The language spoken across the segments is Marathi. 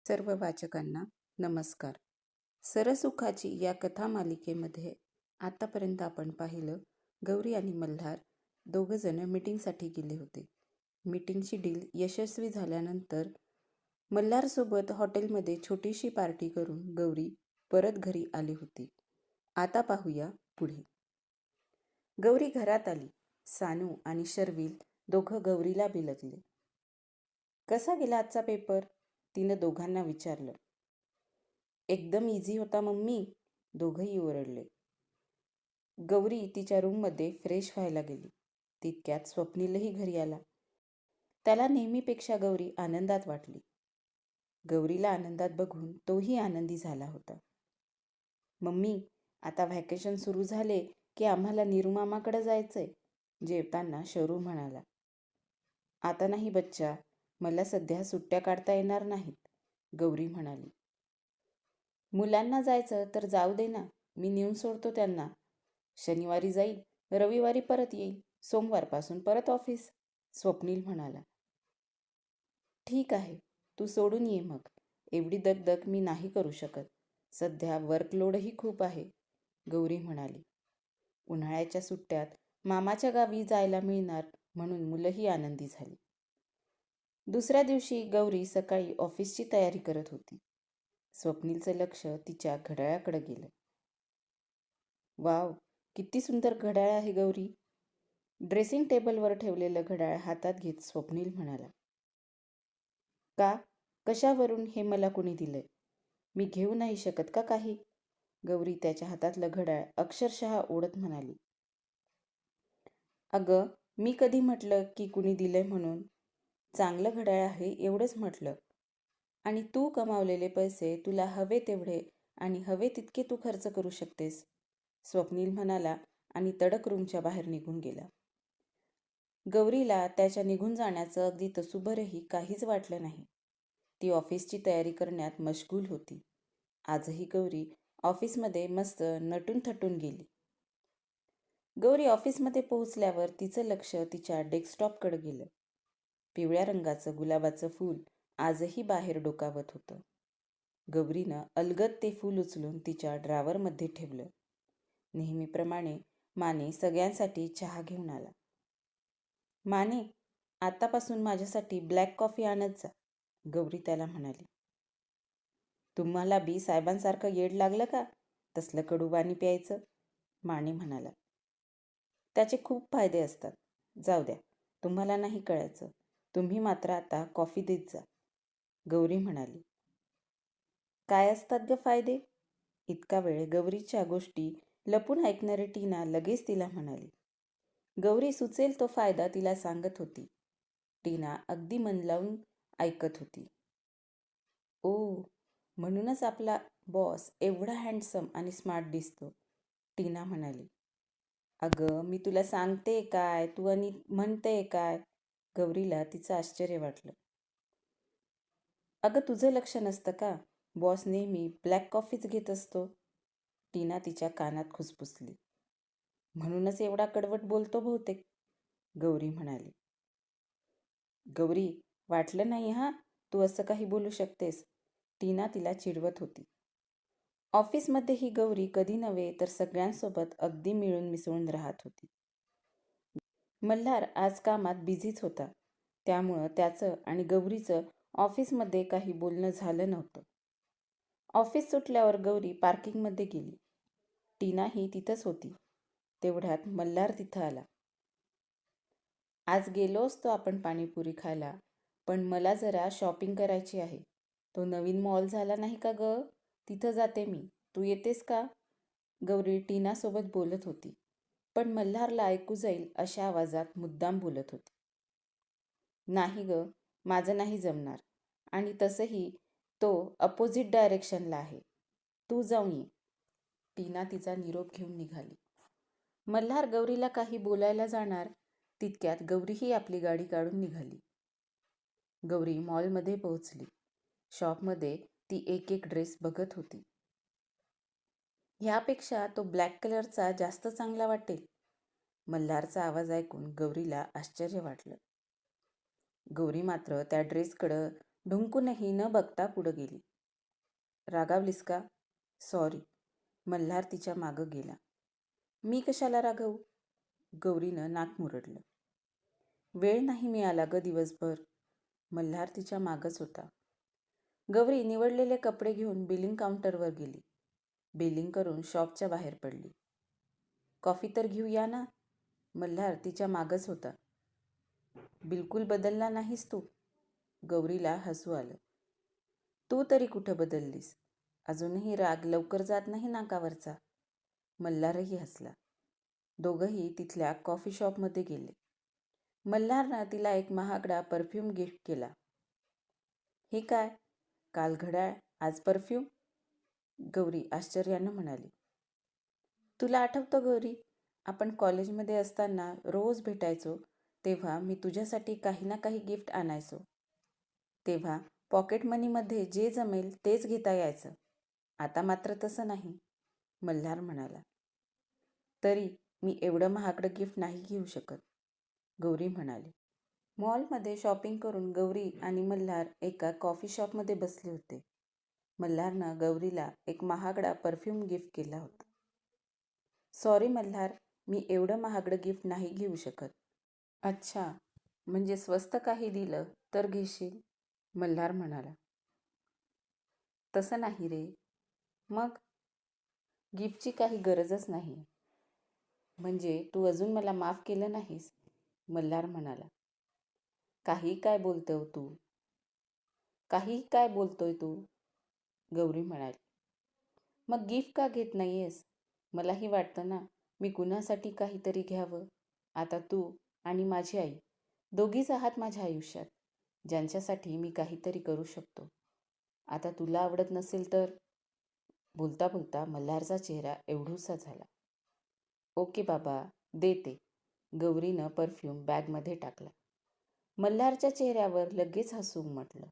सर्व वाचकांना नमस्कार. सरसुखाची या कथा मालिकेमध्ये आतापर्यंत आपण पाहिलं, गौरी आणि मल्हार दोघंजण मीटिंगसाठी गेले होते. मीटिंगची डील यशस्वी झाल्यानंतर मल्हारसोबत हॉटेलमध्ये छोटीशी पार्टी करून गौरी परत घरी आली होती. आता पाहूया पुढे. गौरी घरात आली. सानू आणि शर्विल दोघं गौरीला बिलगले. कसा गेला आजचा पेपर? तिनं दोघांना विचारलं. एकदम इझी होता मम्मी, दोघंही ओरडले. गौरी तिच्या रूममध्ये फ्रेश व्हायला गेली. तितक्यात स्वप्नीलही घरी आला. त्याला नेहमीपेक्षा गौरी आनंदात वाटली. गौरीला आनंदात बघून तोही आनंदी झाला होता. मम्मी, आता व्हॅकेशन सुरू झाले की आम्हाला निरुमामाकडे जायचंय, जेवताना शरू म्हणाला. आता नाही बच्चा, मला सध्या सुट्ट्या काढता येणार नाहीत, गौरी म्हणाली. मुलांना जायचं तर जाऊ दे ना, मी नेऊन सोडतो त्यांना. शनिवारी जाईल, रविवारी परत येईल, सोमवारपासून परत ऑफिस, स्वप्नील म्हणाला. ठीक आहे, तू सोडून ये मग. एवढी दगदग मी नाही करू शकत. सध्या वर्कलोडही खूप आहे, गौरी म्हणाली. उन्हाळ्याच्या सुट्ट्यात मामाच्या गावी जायला मिळणार म्हणून मुलंही आनंदी झाली. दुसऱ्या दिवशी गौरी सकाळी ऑफिसची तयारी करत होती. स्वप्नीलचं लक्ष तिच्या घड्याळाकडे गेलं. वाव, किती सुंदर घड्याळ आहे गौरी, ड्रेसिंग टेबलवर ठेवलेलं घड्याळ हातात घेत स्वप्नील म्हणाला. का, कशावरून हे मला कुणी दिलंय? मी घेऊ नाही शकत का काही? गौरी त्याच्या हातातलं घड्याळ अक्षरशः ओढत म्हणाली. अगं, मी कधी म्हटलं की कुणी दिलंय म्हणून? चांगलं घड्याळ आहे एवढंच म्हटलं. आणि तू कमावलेले पैसे तुला हवे तेवढे आणि हवे तितके तू खर्च करू शकतेस, स्वप्नील म्हणाला आणि तडक रूमच्या बाहेर निघून गेला. गौरीला त्याच्या निघून जाण्याचं अगदी तसूभरही काहीच वाटलं नाही. ती ऑफिसची तयारी करण्यात मशगूल होती. आजही गौरी ऑफिसमध्ये मस्त नटून थटून गेली. गौरी ऑफिसमध्ये पोहोचल्यावर तिचं लक्ष तिच्या डेस्कटॉपकडे गेलं. पिवळ्या रंगाचं गुलाबाचं फूल आजही बाहेर डोकावत होतं. गौरीनं अलगद ते फूल उचलून तिच्या ड्रावरमध्ये ठेवलं. नेहमीप्रमाणे माने सगळ्यांसाठी चहा घेऊन आला. माने, आतापासून माझ्यासाठी ब्लॅक कॉफी आणत जा, गौरी त्याला म्हणाली. तुम्हाला बी साहेबांसारखं येड लागलं का तसलं कडू पाणी प्यायचं, माने म्हणाला. त्याचे खूप फायदे असतात. जाऊ द्या, तुम्हाला नाही कळायचं. तुम्ही मात्र आता कॉफी देत जा, गौरी म्हणाली. काय असतात ग फायदे? इतका वेळ गौरीच्या गोष्टी लपून ऐकणारी टीना लगेच तिला म्हणाली. गौरी सुचेल तो फायदा तिला सांगत होती. टीना अगदी मन लावून ऐकत होती. ओ, म्हणूनच आपला बॉस एवढा हँडसम आणि स्मार्ट दिसतो, टीना म्हणाली. अगं, मी तुला सांगते काय, तू आणि म्हणते काय, गौरीला तिचं आश्चर्य वाटलं. अगं, तुझं लक्ष नसतं का? बॉस नेहमी ब्लॅक कॉफीच घेत असतो, टीना तिच्या कानात खुसफुसली. म्हणूनच एवढा कडवट बोलतो बहुतेक, गौरी म्हणाली. गौरी, वाटलं नाही हा तू असं काही बोलू शकतेस, टीना तिला चिडवत होती. ऑफिसमध्येही गौरी कधी नव्हे तर सगळ्यांसोबत अगदी मिळून मिसळून राहत होती. मल्हार आज कामात बिझीच होता, त्यामुळं त्याचं आणि गौरीचं ऑफिसमध्ये काही बोलणं झालं नव्हतं. ऑफिस सुटल्यावर गौरी पार्किंगमध्ये गेली. टीनाही तिथंच होती. तेवढ्यात मल्हार तिथं आला. आज गेलो असतो आपण पाणीपुरी खायला, पण मला जरा शॉपिंग करायची आहे. तो नवीन मॉल झाला नाही का ग, तिथं जाते मी, तू येतेस का, गौरी टीनासोबत बोलत होती. पण मल्हारला ऐकू जाईल अशा आवाजात मुद्दाम बोलत होती. नाही ग, माझं नाही जमणार, आणि तसंही तो अपोजिट डायरेक्शनला आहे, तू जाऊन ये, टीना तिचा निरोप घेऊन निघाली. मल्हार गौरीला काही बोलायला जाणार तितक्यात गौरीही आपली गाडी काढून निघाली. गौरी मॉलमध्ये पोहोचली. शॉपमध्ये ती एक एक ड्रेस बघत होती. ह्यापेक्षा तो ब्लॅक कलरचा जास्त चांगला वाटेल, मल्हारचा आवाज ऐकून गौरीला आश्चर्य वाटलं. गौरी मात्र त्या ड्रेसकडं ढुंकूनही न बघता पुढं गेली. रागावलीस का? सॉरी. मल्हार तिच्या मागं गेला. मी कशाला रागवू? गौरीनं नाक मुरडलं. वेळ नाही मिळाला ग दिवसभर. मल्हार तिच्या मागच होता. गौरी निवडलेले कपडे घेऊन बिलिंग काउंटरवर गेली. बिलिंग करून शॉपच्या बाहेर पडली. कॉफी तर घेऊया ना? मल्हार तिच्या मागच होता. बिलकुल बदलला नाहीस तू. गौरीला हसू आलं. तू तरी कुठं बदललीस? अजूनही राग लवकर जात नाही नाकावरचा. मल्हारही हसला. दोघंही तिथल्या कॉफी शॉपमध्ये गेले. मल्हारनं तिला एक महागडा परफ्यूम गिफ्ट केला. हे काय? काल घड्याळ, आज परफ्यूम? गौरी आश्चर्यानं म्हणाली. तुला आठवतं गौरी, आपण कॉलेजमध्ये असताना रोज भेटायचो तेव्हा मी तुझ्यासाठी काही ना काही गिफ्ट आणायचो. तेव्हा पॉकेट मनीमध्ये जे जमेल तेच घेता यायचं. आता मात्र तसं नाही. मल्हार म्हणाला. तरी मी एवढं महागडं गिफ्ट नाही घेऊ शकत. गौरी म्हणाली. मॉलमध्ये शॉपिंग करून गौरी आणि मल्हार एका कॉफी शॉपमध्ये बसले होते. मल्हारनं गौरीला एक महागडा परफ्यूम गिफ्ट केला होता. सॉरी मल्हार, मी एवढं महागडं गिफ्ट नाही घेऊ शकत. अच्छा, म्हणजे स्वस्त काही दिलं तर घेशील? मल्हार म्हणाला. तसं नाही रे. मग? गिफ्टची काही गरजच नाही. म्हणजे तू अजून मला माफ केलं नाहीस? मल्हार म्हणाला. काही काय बोलतोय तू? काही काय बोलतोय तू? गौरी म्हणाली. मग गिफ्ट का घेत नाहीयेस? मलाही वाटतं ना मी कुणासाठी काहीतरी घ्यावं. आता तू आणि माझी आई दोघीच आहात माझ्या आयुष्यात, ज्यांच्यासाठी मी काहीतरी करू शकतो. आता तुला आवडत नसेल तर? बोलता बोलता मल्हारचा चेहरा एवढूसा झाला. ओके बाबा, देते. गौरीनं परफ्यूम बॅगमध्ये टाकला. मल्हारच्या चेहऱ्यावर लगेच हसू उमटलं.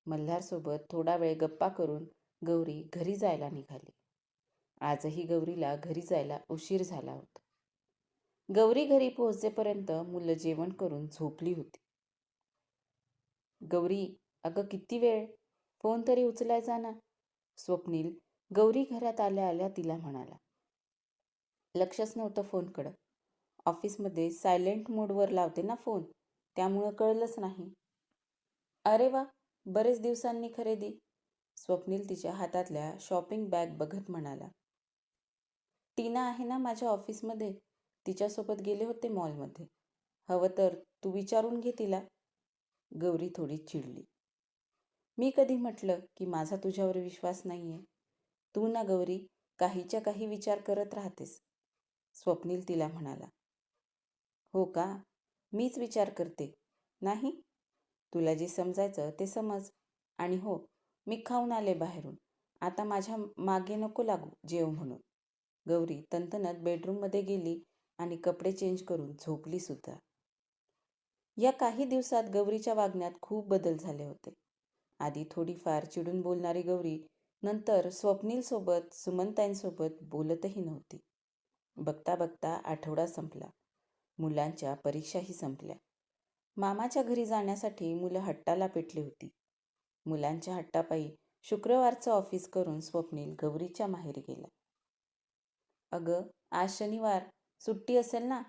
मल्हारसोबत थोडा वेळ गप्पा करून गौरी घरी जायला निघाली. आजही गौरीला घरी जायला उशीर झाला होता. गौरी घरी पोहोचेपर्यंत मुलं जेवण करून झोपली होती. गौरी, अगं किती वेळ? फोन तरी उचलायचा ना? स्वप्नील गौरी घरात आल्या आल्या तिला म्हणाला. लक्षच नव्हतं फोनकडं. ऑफिसमध्ये सायलेंट मोडवर लावते ना फोन, त्यामुळं कळलंच नाही. अरे वा, बरेच दिवसांनी खरेदी. स्वप्नील तिच्या हातातल्या शॉपिंग बॅग बघत म्हणाला. टीना आहे ना माझ्या ऑफिसमध्ये, तिच्यासोबत गेले होते मॉलमध्ये. हवं तर तू विचारून घे तिला. गौरी थोडी चिडली. मी कधी म्हटलं की माझा तुझ्यावर विश्वास नाहीये? तू ना गौरी काहीच्या काही विचार करत राहतेस. स्वप्नील तिला म्हणाला. हो का? मीच विचार करते नाही? तुला जे समजायचं ते समज. आणि हो, मी खाऊन आले बाहेरून. आता माझ्या मागे नको लागू जेव म्हणून. गौरी तणतणत बेडरूममध्ये गेली आणि कपडे चेंज करून झोपली सुद्धा. या काही दिवसात गौरीच्या वागण्यात खूप बदल झाले होते. आधी थोडीफार चिडून बोलणारी गौरी नंतर स्वप्नीलसोबत सुमनताईंसोबत बोलतही नव्हती. बघता बघता आठवडा संपला. मुलांच्या परीक्षाही संपल्या. मामाच्या घरी जाण्यासाठी मुलं हट्टाला पेटली होती. मुलांच्या हट्टापायी शुक्रवारचं ऑफिस करून स्वप्नील गौरीच्या माहेरी गेला. अगं, आज शनिवार, सुट्टी असेल ना?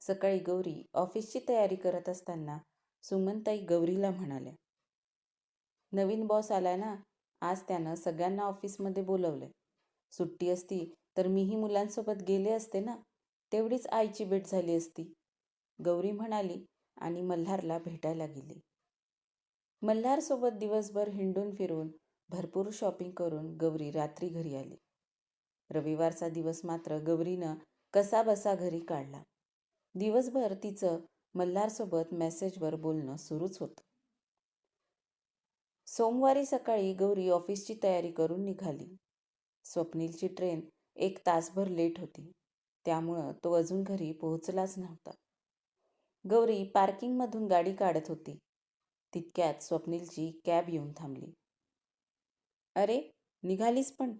सकाळी गौरी ऑफिसची तयारी करत असताना सुमनताई गौरीला म्हणाल्या. नवीन बॉस आलाय ना, आज त्यानं सगळ्यांना ऑफिसमध्ये बोलवलंय. सुट्टी असती तर मीही मुलांसोबत गेले असते ना, तेवढीच आईची भेट झाली असती. गौरी म्हणाली आणि मल्हारला भेटायला गेली. मल्हारसोबत दिवसभर हिंडून फिरून भरपूर शॉपिंग करून गौरी रात्री घरी आली. रविवारचा दिवस मात्र गौरीनं कसाबसा घरी काढला. दिवसभर तिचं मल्हारसोबत मेसेजवर बोलणं सुरूच होतं. सोमवारी सकाळी गौरी ऑफिसची तयारी करून निघाली. स्वप्नीलची ट्रेन 1 तासभर लेट होती, त्यामुळं तो अजून घरी पोहोचलाच नव्हता. गौरी पार्किंगमधून गाडी काढत होती. तितक्यात स्वप्नीलची कॅब येऊन थांबली. अरे, निघालीस पण?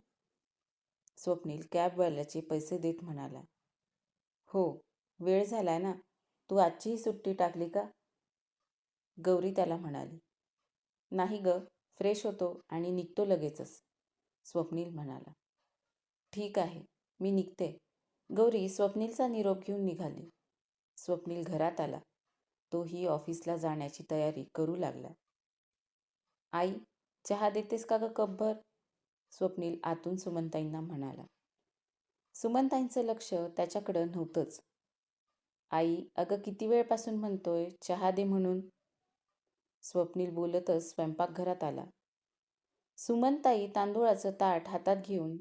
स्वप्नील कॅबवाल्याचे पैसे देत म्हणाला. हो, वेळ झालाय ना. तू आजचीही सुट्टी टाकली का? गौरी त्याला म्हणाली. नाही ग, फ्रेश होतो आणि निघतो लगेचच, स्वप्नील म्हणाला. ठीक आहे, मी निघते. गौरी स्वप्नीलचा निरोप घेऊन निघाली. स्वप्नील घरात आला. तोही ऑफिसला जाण्याची तयारी करू लागला. आई, चहा देतेस का ग कपभर? स्वप्नील आतून सुमनताईंना म्हणाला. सुमनताईंचं लक्ष त्याच्याकडं नव्हतंच. आई, अगं किती वेळपासून म्हणतोय चहा दे म्हणून. स्वप्नील बोलतच स्वयंपाकघरात आला. सुमनताई तांदूळाचं ताट हातात घेऊन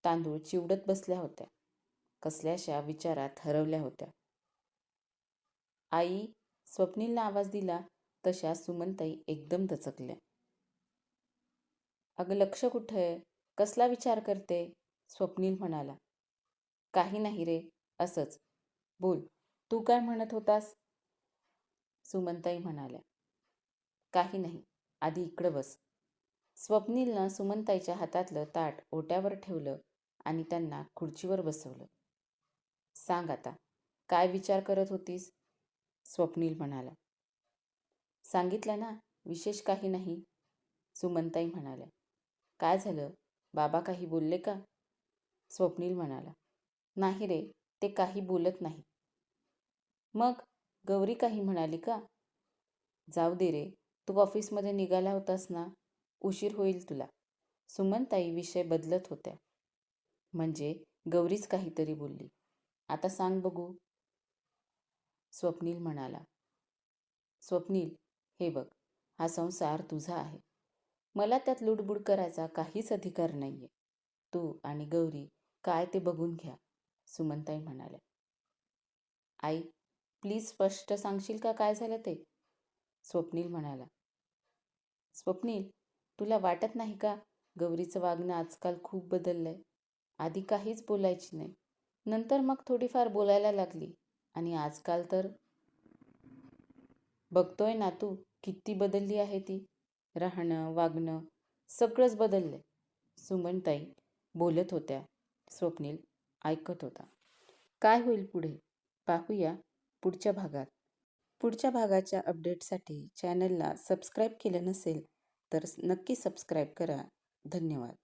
तांदूळ चिवडत बसल्या होत्या. कसल्याशा विचारात हरवल्या होत्या. आई, स्वप्नीलने आवाज दिला तशा सुमनताई एकदम दचकल्या. अगं लक्ष कुठं? कसला विचार करते? स्वप्नील म्हणाला. काही नाही रे, असंच. बोल, तू काय म्हणत होतास? सुमनताई म्हणाल्या. काही नाही, आधी इकडं बस. स्वप्नीलनं सुमनताईच्या हातातलं ताट ओट्यावर ठेवलं आणि त्यांना खुर्चीवर बसवलं. सांग आता, काय विचार करत होतीस? स्वप्नील म्हणाला. सांगितलं ना, विशेष काही नाही, सुमनताई म्हणाल्या. काय झालं? बाबा काही बोलले का? स्वप्नील म्हणाला. नाही रे, ते काही बोलत नाही. मग गौरी काही म्हणाली का? जाऊ दे रे, तू ऑफिसमध्ये निघाला होतास ना, उशीर होईल तुला. सुमनताई विषय बदलत होत्या. म्हणजे गौरीच काहीतरी बोलली. आता सांग बघू, स्वप्नील म्हणाला. स्वप्नील, हे बघ, हा संसार तुझा आहे. मला त्यात लुडबुड करायचा काहीच अधिकार नाहीये. तू आणि गौरी काय ते बघून घ्या, सुमनताई म्हणाल्या. आई, प्लीज स्पष्ट सांगशील का काय झालं ते? स्वप्नील म्हणाला. स्वप्नील, तुला वाटत नाही का गौरीचं वागणं आजकाल खूप बदललंय? आधी काहीच बोलायची नाही, नंतर मग थोडीफार बोलायला लागली आणि आजकाल तर बघतोय ना तू किती बदलली आहे ती. राहणं, वागणं सगळंच बदललंय. सुमनताई बोलत होत्या. स्वप्नील ऐकत होता. काय होईल पुढे पाहूया पुढच्या भागात. पुढच्या भागाच्या अपडेटसाठी चॅनलला सबस्क्राईब केलं नसेल तर नक्की सबस्क्राईब करा. धन्यवाद.